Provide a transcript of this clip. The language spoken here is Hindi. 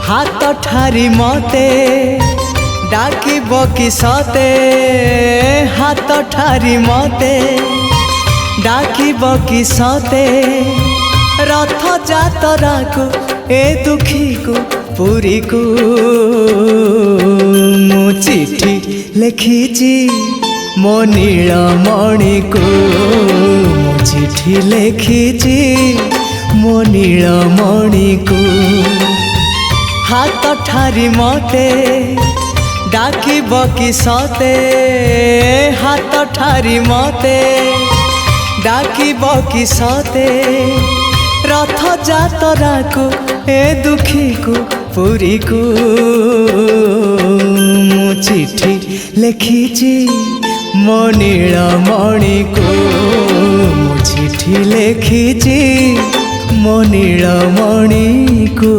हाथ ठारी मते डाकिब कि सते हाथ ठारी मते डाकिब कि सते रथ जातरा को ए दुखी को पुरी को मु चिठी लिखिची मो नीलमणि को मु चिठी लिखिची मो नीलमणि को हाथ ठारी मते डाकिब कि सते हाथ ठारी मते डाकिब कि सते रथ जातरा को ए दुखी को पुरी को मु चिठी लिखिची मो नीलमणि को मु चिठी लिखिची मो नीलमणि को।